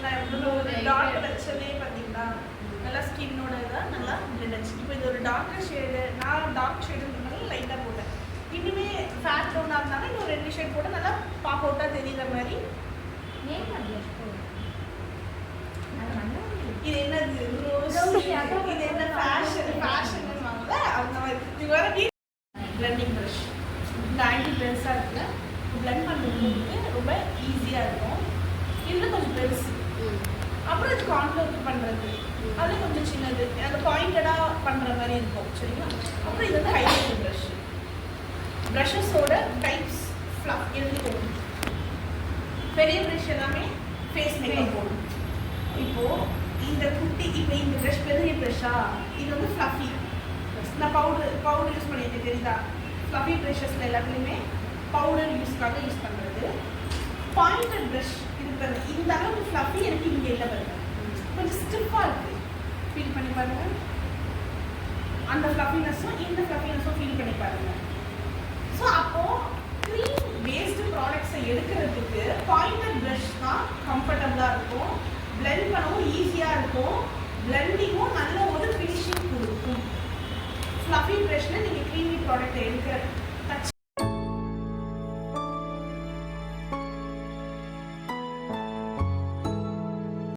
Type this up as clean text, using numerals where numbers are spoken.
நான் ஒரு டாட் வச்சதே பார்த்தீங்களா நல்லா ஸ்கின்னோட இதாக நல்லா பிளெண்ட் ஆச்சு. இப்போ இது ஒரு டார்க்கர் ஷேடு, நான் டார்க் ஷேடுன்றதுனால லைட்டாக போட்டேன். இன்னுமே ஃபேட் டோனாக இருந்தாலும் இன்னும் 2 ஷேட் போட்டு நல்லா பாப் அவுட்டாக தெரியுற மாதிரி. இது என்னது இது என்ன ஃபேஷன் வாங்கல அந்த மாதிரி. இது வேற பிளெண்டிங் ப்ரஷ். இந்த ஆங்கிள் பெருசாக இருக்குல்ல, பிளெண்ட் பண்ணுறதுக்கு ரொம்ப ஈஸியாக இருக்கும். இதில் கொஞ்சம் பெருசு. அப்புறம் இது கான்டோர் பண்ணுறது அது கொஞ்சம் சின்னது, அது பாயிண்டடாக பண்ணுற மாதிரி இருக்கும். சரிங்களா? அப்புறம் இது வந்து ஹைலைட்டர் ப்ரஷ். ப்ரஷஸோட டைப்ஸ் ஃப்ளஃப் எழுதிக்கணும். பெரிய ப்ரஷ் எல்லாமே ஃபேஸ் மேக்கப் போடும். இப்போது இந்த குட்டி இப்போ இந்த ப்ரஷ் பெரிய ப்ரஷ்ஷா, இது வந்து ஃப்ளஃபி. நான் பவுடர் யூஸ் பண்ணியிருக்கேன் தெரியுதா? ஃப்ளஃபி ப்ரஷஸில் எல்லாத்துலேயுமே பவுடர் யூஸ்க்காக யூஸ் பண்ணுறது. பாயிண்டட் ப்ரஷ் இது பாருங்க, இந்த அளவுக்கு ஃப்ளஃபி எனக்கு இங்கே இல்லை பாருங்க, கொஞ்சம் ஸ்டிஃபாக இருக்குது. ஃபீல் பண்ணி பாருங்கள். அந்த ஃப்ளஃபினஸும் இந்த ஃப்ளஃபினஸும் ஃபீல் பண்ணி பாருங்கள். ஸோ அப்போது க்ரீம் பேஸ்டு ப்ராடக்ட்ஸை எடுக்கிறதுக்கு பாயிண்டட் ப்ரஷ் தான் கம்ஃபர்டபுளாக இருக்கும், பிளெண்ட் பண்ணவும் ஈஸியாக இருக்கும், பிளெண்டிங்கும் நல்ல ஒரு ஃபினிஷிங் கொடுக்கும். ஃப்ளஃபி ப்ரஷ்ல நீங்கள் க்ரீமி ப்ராடக்ட் எடுக்கிற